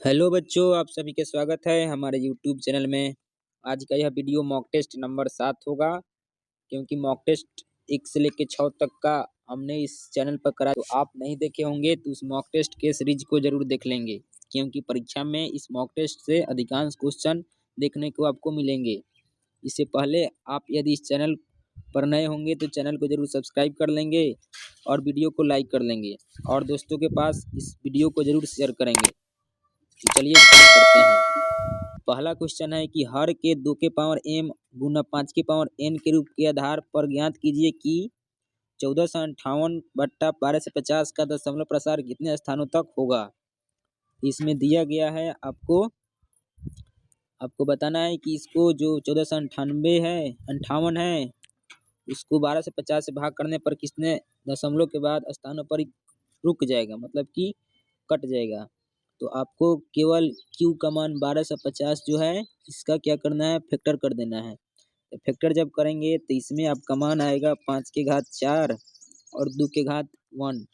Hello बच्चों, आप सभी का स्वागत है हमारे यूट्यूब चैनल में। आज का यह वीडियो मॉक टेस्ट नंबर 7 होगा, क्योंकि मॉक टेस्ट 1 से लेकर 6 तक का हमने इस चैनल पर करा। तो आप नहीं देखे होंगे तो उस मॉक टेस्ट के सीरीज को जरूर देख लेंगे, क्योंकि परीक्षा में इस मॉक टेस्ट से अधिकांश क्वेश्चन देखने को आपको मिलेंगे। इससे पहले आप यदि इस चैनल पर नए होंगे तो चैनल को जरूर सब्सक्राइब कर लेंगे और वीडियो को लाइक कर लेंगे और दोस्तों के पास इस वीडियो को जरूर शेयर करेंगे। तो चलिए स्टार्ट करते हैं। पहला क्वेश्चन है कि हर के 2 के पावर m गुना 5 के पावर n के रूप के आधार पर ज्ञात कीजिए कि 1458/1250 का दशमलव प्रसार कितने स्थानों तक होगा। इसमें दिया गया है आपको बताना है कि इसको जो 1498 है उसको 12 से 50 से भाग करने पर कितने दशमलव के बाद स्थानों पर रुक जाएगा, मतलब कि कट जाएगा। तो आपको केवल q का मान 12 से 50 जो है इसका क्या करना है, फैक्टर कर देना है। तो फैक्टर जब करेंगे तो इसमें आपका मान आएगा 5 के घात 4 और 2 के घात 1।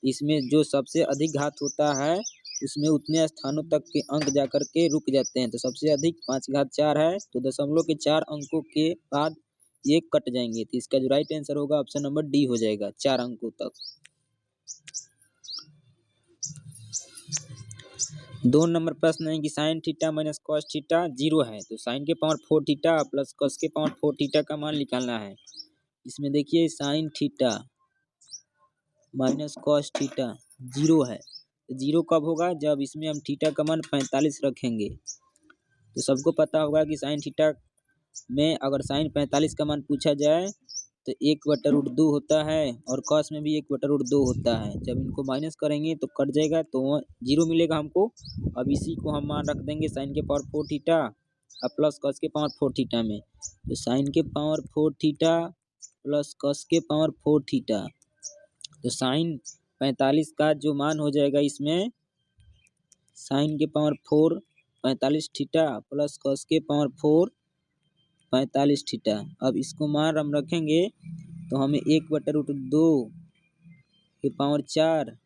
इसमें जो सबसे अधिक घात होता है उसमें उतने स्थानों तक के अंक जाकर के रुक जाते हैं। तो सबसे अधिक 5 घात 4 है, तो दशमलव के 4 अंकों के बाद ये कट जाएंगे। तो इसका जो राइट आंसर होगा ऑप्शन नंबर डी हो जाएगा, 4 अंकों तक। 2 नंबर प्रश्न है कि sine theta minus cos theta 0 है, तो साइन के पावर 4 थीटा प्लस कॉस के पावर 4 थीटा का मान निकालना है। इसमें देखिए sine theta minus cos theta 0 है, तो 0 कब होगा, जब इसमें हम थीटा का मान 45 रखेंगे। तो सबको पता होगा कि साइन थीटा में अगर साइन 45 का मान पूछा जाए तो 1/√2 होता है और कॉस में भी 1/√2 होता है। जब इनको माइनस करेंगे तो कट जाएगा, तो 0 मिलेगा हमको। अब इसी को हम मान रख देंगे साइन के पावर 4 थीटा और प्लस कॉस के पावर 4 थीटा में। तो साइन के पावर 4 थीटा प्लस कॉस के पावर 4 थीटा, तो साइन 45 का जो मान हो जाएगा इसमें साइन के पावर 4 45 थीटा प्लस कॉस के पावर 4 45 थीटा। अब इसको मान हम रखेंगे तो हमें 1/√2 के पावर 4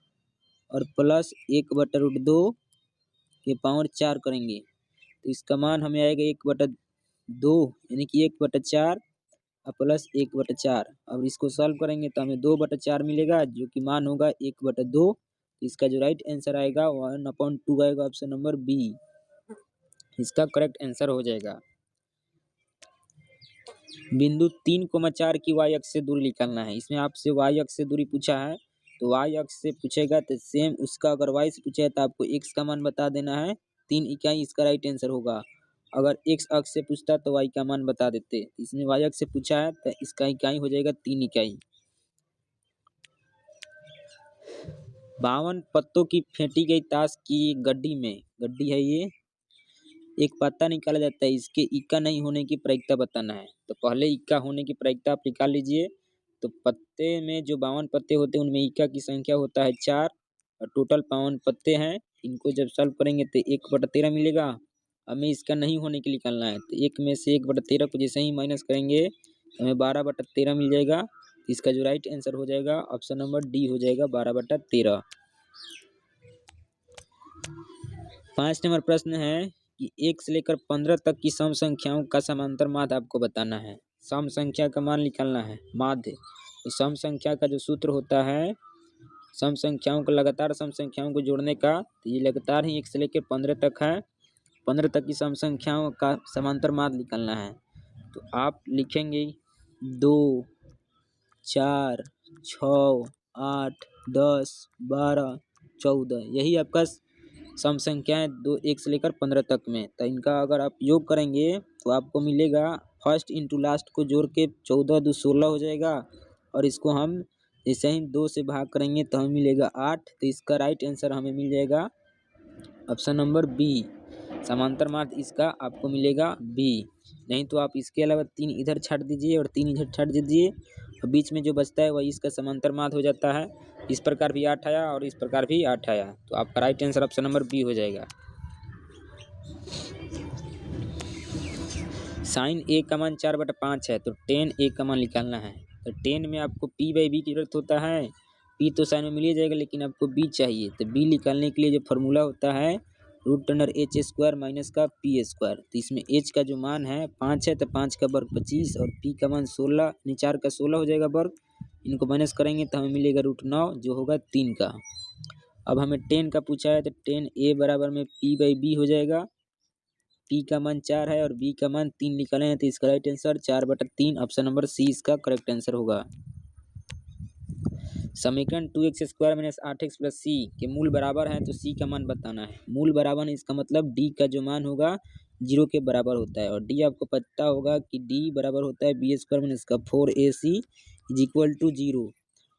और प्लस 1/√2 के पावर 4 करेंगे, तो इसका मान हमें आएगा 1/2 यानी कि 1/4 और प्लस 1/4। अब इसको सॉल्व करेंगे तो हमें 2/4 मिलेगा, जो कि मान होगा 1/2। इसका जो राइट आंसर आएगा 1/2 आएगा, ऑप्शन नंबर बी इसका करेक्ट आंसर हो जाएगा। बिंदु 3,4 की y अक्ष से दूरी निकालना है। इसमें आपसे y अक्ष से दूरी पूछा है, तो y अक्ष से पूछेगा तो सेम उसका अगर y से पूछेगा तो आपको x का मान बता देना है 3 इकाई, इसका राइट आंसर होगा। अगर x अक्ष से पूछता तो y का मान बता देते। इसमें y अक्ष से पूछा है तो इसका इकाई हो जाएगा 3 इकाई। 52 पत्तों की फेंटी गई ताश की गड्डी है ये, एक पत्ता निकाला जाता है, इसके इक्का नहीं होने की प्रायिकता बताना है। तो पहले इक्का होने की प्रायिकता आप निकाल लीजिए। तो पत्ते में जो 52 पत्ते होते हैं उनमें इक्का की संख्या होता है 4 और टोटल 52 पत्ते हैं। इनको जब सॉल्व करेंगे तो 1/13 मिलेगा। हमें इसका नहीं होने के लिए निकालना है, तो 1 में से 1/13 को जैसे ही माइनस करेंगे तो हमें 12/13 मिल जाएगा। इसका जो राइट आंसर हो जाएगा ऑप्शन नंबर डी हो जाएगा, 12/13। 5 नंबर प्रश्न है कि 1 से लेकर 15 तक की सम संख्याओं का समांतर माध्य आपको बताना है। सम संख्या का मान निकालना है, माध्य। तो सम संख्या का जो सूत्र होता है सम संख्याओं को लगातार सम संख्याओं को जोड़ने का, तो ये लगातार ही 1 से लेकर 15 तक है। 15 तक की सम संख्याओं का समांतर माध्य निकालना है। तो आप लिखेंगे 2 4 6 8 10 12 14, यही आपका सम संख्याएं 1 से लेकर 15 तक में। तो इनका अगर आप योग करेंगे तो आपको मिलेगा फर्स्ट इंटू लास्ट को जोड़ के 14 2 16 हो जाएगा, और इसको हम जैसे ही 2 से भाग करेंगे तो हमें मिलेगा 8। तो इसका राइट आंसर हमें मिल जाएगा ऑप्शन नंबर बी, समांतर माध्य इसका आपको मिलेगा बी। नहीं तो आप इसके अलावा 3 इधर छाट दीजिए और 3 इधर छाट दीजिए, और बीच में जो बचता है वही इसका समांतर माध्य हो जाता है। इस प्रकार भी 8 आया और इस प्रकार भी 8 आया, तो आपका right answer option number B हो जाएगा। साइन ए का मान 4/5 है, तो टेन ए का मान निकालना है। तो टेन में आपको p/b की जरूरत होता है। p तो साइन में मिल ही जाएगा, लेकिन आपको b चाहिए। तो b निकालने के लिए जो फॉर्मूला होता है root under H square minus का पी स्क्वायर। तो इसमें एच का जो मान है 5 है, तो 5 का वर्ग 25 और पी का मान 16 यानी 4 का 16 हो जाएगा वर्ग। इनको माइनस करेंगे तो हमें मिलेगा रूट 9 जो होगा 3 का। अब हमें 10 का पूछा है तो 10 a बराबर में p बाई बी हो जाएगा। p का मान 4 है और b का मान 3 निकाले हैं, तो इसका right answer 4/3 option number C इसका करेक्ट आंसर होगा। समीकरण 2x square minus 8x plus सी के मूल बराबर हैं, तो सी का मान बताना है। मूल बराबर है इसका मतलब d का जो मान होगा 0 के बराबर होता है, और d आपको पता होगा कि d बराबर होता है बी स्क्वायर माइनस का 4ac इज इक्वल टू 0।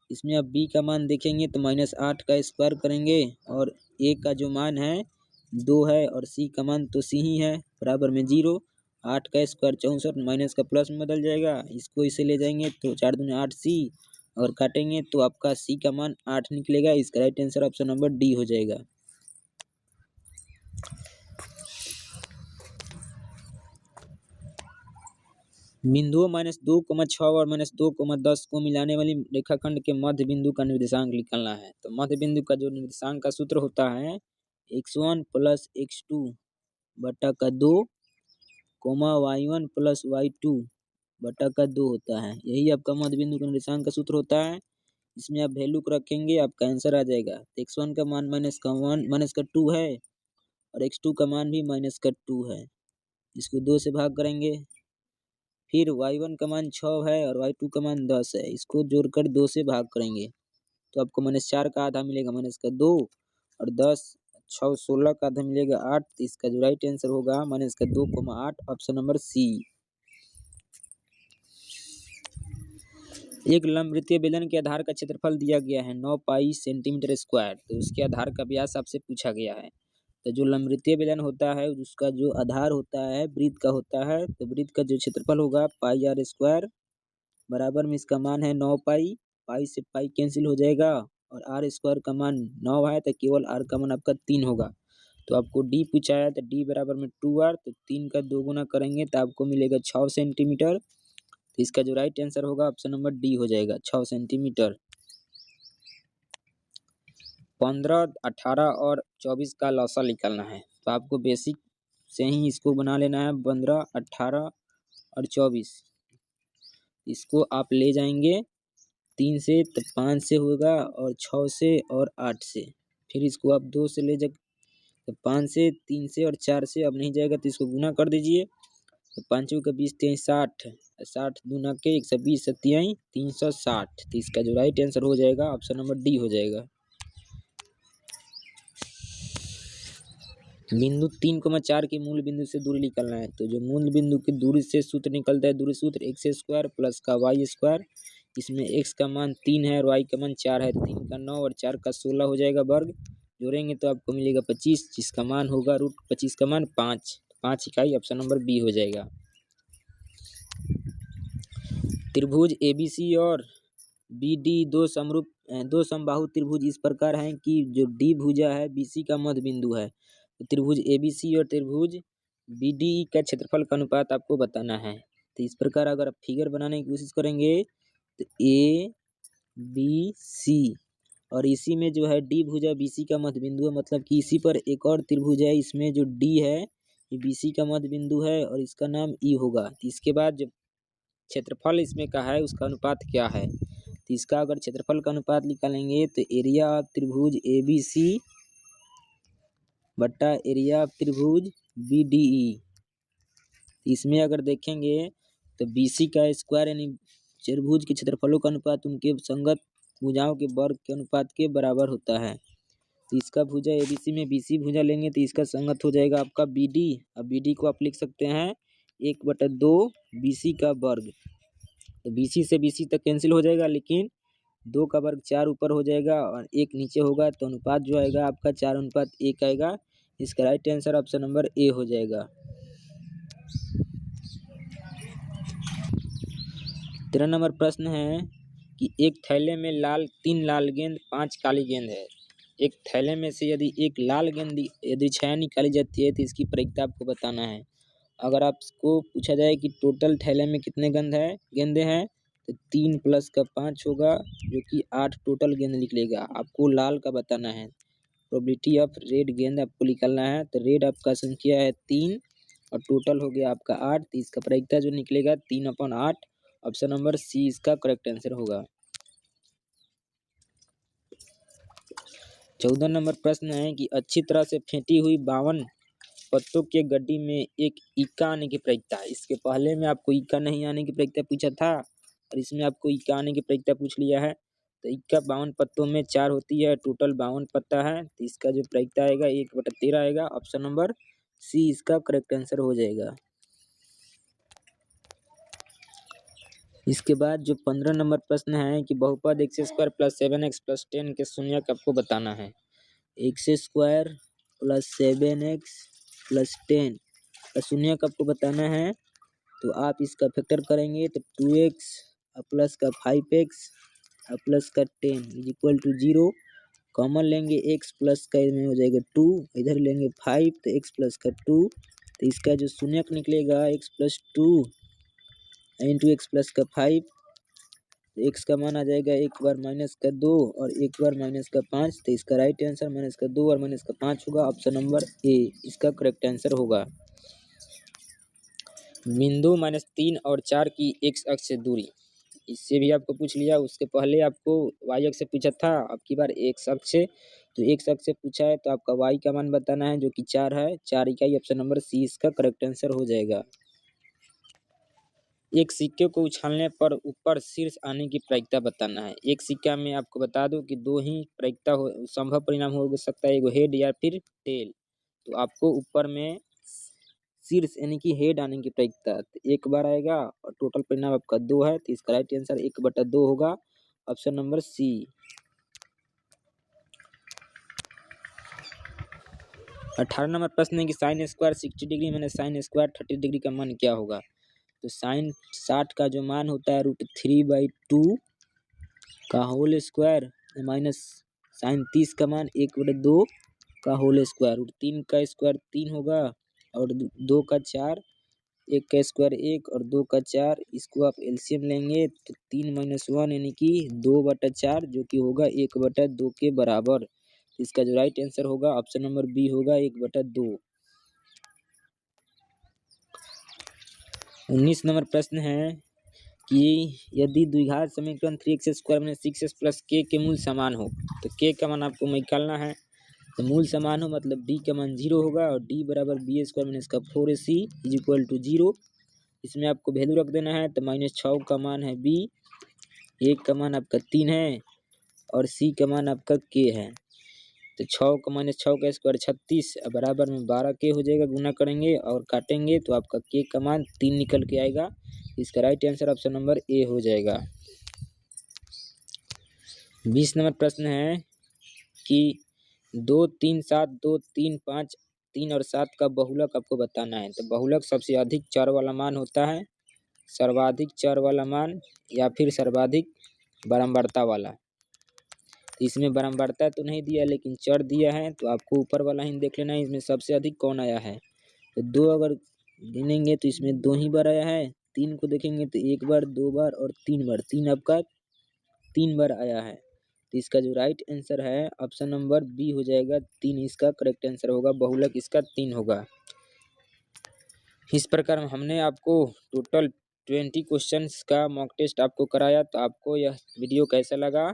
इसमें अब b का मान देखेंगे तो -8 का स्क्वायर करेंगे और a का जो मान है 2 है और c का मान तो c ही है बराबर में 0। 8 का स्क्वायर 64 माइनस का प्लस में बदल जाएगा, इसको इसे ले जाएंगे तो 4 दूनी 8c और काटेंगे तो आपका c का मान 8 निकलेगा। इसका right answer option number D हो जाएगा। बिंदुओं -2, 6 और -2, 10 को मिलाने वाली रेखाखंड के मध्य बिंदु का निर्देशांक निकालना है। तो मध्य बिंदु का जो निर्देशांक का सूत्र होता है x1 प्लस x2 बटा का 2 y1 प्लस y2 बटा का 2 होता है। यही आपका मध्य बिंदु का निर्देशांक का सूत्र होता है। इसमें आप वैल्यू को रखेंगे, आपका आंसर आ जाएगा। तो x1 का मान -2 है और x2 का मान भी -2 है। इसको 2 से भाग करेंगे। फिर y1 का मान 6 है और y2 का मान 10 है, इसको जोड़कर 2 से भाग करेंगे तो आपको -4 का आधा मिलेगा -2 और 10 6 16 का आधा मिलेगा 8। तो इसका जो राइट आंसर होगा -2,8 ऑप्शन नंबर सी। एक लंबवृत्तीय बेलन के आधार का क्षेत्रफल दिया गया है 9 पाई सेंटीमीटर स्क्वायर। तो उसके आधार का व्यास आपसे पूछा गया है। तो जो लंबवृत्तीय बेलन होता है उसका जो आधार होता है वृत्त का होता है, तो वृत्त का जो क्षेत्रफल होगा पाई आर स्क्वायर बराबर में इसका मान है 9 पाई। पाई से पाई कैंसिल हो जाएगा और आर स्क्वायर का मान 9 है, तो केवल आर का मान आपका 3 होगा। तो आपको डी पूछा है तो डी बराबर में 2r, तो 3 का 2 गुना करेंगे तो आपको मिलेगा 6 सेंटीमीटर। तो इसका जो राइट आंसर होगा ऑप्शन नंबर डी हो जाएगा 6 सेंटीमीटर। 15, 18 और 24 का लौसा निकालना है। तो आपको बेसिक से ही इसको बना लेना है। 15, 18 और 24 इसको आप ले जाएंगे 3 से, तो 5 से होगा और 6 से और 8 से। फिर इसको आप 2 से ले जा, तो 5 से, 3 से और 4 से अब नहीं जाएगा तो इसको गुना कर दीजिए। तो 5 का 20 3 60, 60 दूना के 120 सत्याई 360। तो इसका जो राइट आंसर हो जाएगा ऑप्शन नंबर डी हो जाएगा। बिंदु 3,4 के मूल बिंदु से दूरी निकालना है। तो जो मूल बिंदु की दूरी से सूत्र निकलता है, दूरी सूत्र एक्स स्क्वायर प्लस का वाई स्क्वायर। इसमें x का मान 3 है और y का मान 4 है, 3 का 9 और 4 का 16 हो जाएगा वर्ग। जोड़ेंगे तो आपको मिलेगा 25, जिसका मान होगा √25 का मान 5 इकाई ऑप्शन नंबर बी हो जाएगा। त्रिभुज ABC और BD दो समबाहु त्रिभुज इस प्रकार हैं कि जो D भुजा है BC का मध्य बिंदु है। तो त्रिभुज ABC और त्रिभुज BD का क्षेत्रफल का अनुपात आपको बताना है। तो इस प्रकार अगर आप फिगर बनाने की कोशिश करेंगे तो ABC और इसी में जो है D भुजा BC का मध्य बिंदु है, मतलब कि इसी पर एक और त्रिभुज है, इसमें जो D है ये BC का मध्य बिंदु है और इसका नाम E होगा। तो इसके बाद जो क्षेत्रफल इसमें का है उसका अनुपात क्या है, तो इसका अगर क्षेत्रफल का अनुपात निकालेंगे तो एरिया ऑफ त्रिभुज ABC बट्टा एरिया ऑफ त्रिभुज BDE। इसमें अगर देखेंगे तो BC का स्क्वायर यानी त्रिभुज के क्षेत्रफलों का अनुपात उनके संगत भुजाओं के वर्ग के अनुपात के बराबर होता है। तो इसका भुजा ABC में BC भुजा लेंगे तो इसका संगत हो जाएगा आपका BD। अब BD को आप लिख सकते हैं 1/2 BC का वर्ग। तो BC से BC तक कैंसिल हो जाएगा, लेकिन 2 का वर्ग 4 ऊपर हो जाएगा और 1 नीचे होगा, तो अनुपात जो आएगा आपका 4:1 आएगा। इसका right answer option number A हो जाएगा। 13 नंबर प्रश्न है कि एक थैले में 3 लाल गेंद 5 काली गेंद है। एक थैले में से यदि एक लाल गेंद यदि 6 निकाली जाती है तो इसकी प्रायिकता आपको बताना है। अगर आपको पूछा जाए कि टोटल थैले में कितने गेंदे हैं तो 3 प्लस का 5 होगा, जो कि 8 टोटल गेंद निकलेगा। आपको लाल का बताना है। प्रोबेबिलिटी ऑफ रेड गेंद आपको निकालना है। तो रेड आपका संख्या है 3 और टोटल हो गया आपका 8। तो इसका प्रायिकता जो निकलेगा 3/8। ऑप्शन नंबर सी इसका करेक्ट आंसर होगा। 14 नंबर प्रश्न है कि अच्छी तरह से फेंटी हुई 52 पत्तों के गड्डी में एक इक्का आने की प्रायिकता। इसके पहले में आपको इक्का नहीं आने की प्रायिकता पूछा था और इसमें आपको इक्का आने की प्रायिकता पूछ लिया है। तो इक्का 52 पत्तों में 4 होती है, टोटल 52 पत्ता है। तो इसका जो प्रायिकता आएगा 1/13 आएगा। ऑप्शन नंबर सी इसका करेक्ट आंसर हो जाएगा। इसके बाद जो 15 नंबर प्रश्न है कि बहुपद x² + 7x + 10 के शून्यक आपको बताना है। x² + 7x + 10 का शून्यक आपको बताना है। तो आप इसका फैक्टर करेंगे तो 2x प्लस का 5x प्लस का 10 = 0। कॉमन लेंगे x प्लस का इसमें हो जाएगा 2, इधर लेंगे 5 तो x प्लस का 2। तो इसका जो शून्यक निकलेगा x + 2 × x प्लस का 5। तो x का मान आ जाएगा 1 बार माइनस का 2 और 1 बार माइनस का 5। तो इसका राइट आंसर माइनस का 2 और माइनस का 5 होगा। ऑप्शन नंबर ए इसका करेक्ट आंसर होगा। बिंदु -3 और 4 की x अक्ष से दूरी, इससे भी आपको पूछ लिया। उसके पहले आपको y अक्ष से पूछा था, अब की बार x अक्ष से। तो x अक्ष से पूछा है तो आपका y का मान बताना है जो कि 4 है, 4 इकाई। ऑप्शन नंबर सी इसका करेक्ट आंसर हो जाएगा। एक सिक्के को उछालने पर ऊपर शीर्ष आने की प्रायिकता बताना है। एक सिक्का में आपको बता दूं कि 2 ही प्रायिकता हो, संभव परिणाम हो सकता है, एगो हेड या फिर टेल। तो आपको ऊपर में शीर्ष यानी कि हेड आने की प्रायिकता 1 बार आएगा और टोटल परिणाम आपका 2 है। तो इसका राइट आंसर 1/2 होगा। ऑप्शन नंबर सी। 18 नंबर प्रश्न है कि sin² 60 degree minus sin² 30 degree का मान क्या होगा। तो sin 60 का जो मान होता है √3/2 का होल स्क्वायर माइनस sin 30 का मान 1/2 का होल स्क्वायर। √3 का स्क्वायर 3 होगा और 2 का 4, 1 का स्क्वायर 1 और 2 का 4। इसको आप एलसीएम लेंगे तो 3 - 1 यानी कि 2/4 जो कि होगा 1/2 के बराबर। इसका जो राइट आंसर होगा ऑप्शन नंबर बी होगा 1/2। 19 नंबर प्रश्न है कि यदि द्विघात समीकरण 3x² - 6x + k के मूल समान हो तो k का मान आपको निकालना है। तो मूल समान हो मतलब d का मान 0 होगा और d = b² - 4ac = 0। इसमें आपको वैल्यू रख देना है। तो -6 का मान है b, 1 का मान आपका 3 है और c का मान आपका k है। तो 6 का -6 का स्क्वायर 36 बराबर में 12k हो जाएगा। गुना करेंगे और काटेंगे तो आपका k का मान 3 निकल के आएगा। इसका right answer option number A हो जाएगा। 20 नंबर प्रश्न है कि 2, 3, 7, 2, 3, 5, 3 और 7 का बहुलक आपको बताना है। तो बहुलक सबसे अधिक चर वाला मान होता है, सर्वाधिक चर वाला मान या फिर सर्वाधिक बारंबारता वाला। इसमें बारंबारता तो नहीं दिया लेकिन चर दिया है। तो आपको ऊपर वाला ही देख लेना है इसमें सबसे अधिक कौन आया है। तो 2 अगर गिनेंगे तो इसमें 2 ही बार आया है। 3 को देखेंगे तो 1 बार, 2 बार और 3 बार। 3 आपका 3 बार आया है। तो इसका जो राइट आंसर है ऑप्शन नंबर बी हो जाएगा। 3 इसका करेक्ट आंसर होगा। बहुलक इसका 3 होगा। इस प्रकार हमने आपको टोटल 20 क्वेश्चंस का मॉक टेस्ट आपको कराया। तो आपको यह वीडियो कैसा लगा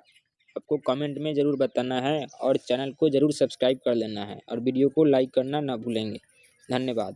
आपको कमेंट में ज़रूर बताना है और चैनल को ज़रूर सब्सक्राइब कर लेना है और वीडियो को लाइक करना ना भूलेंगे। धन्यवाद।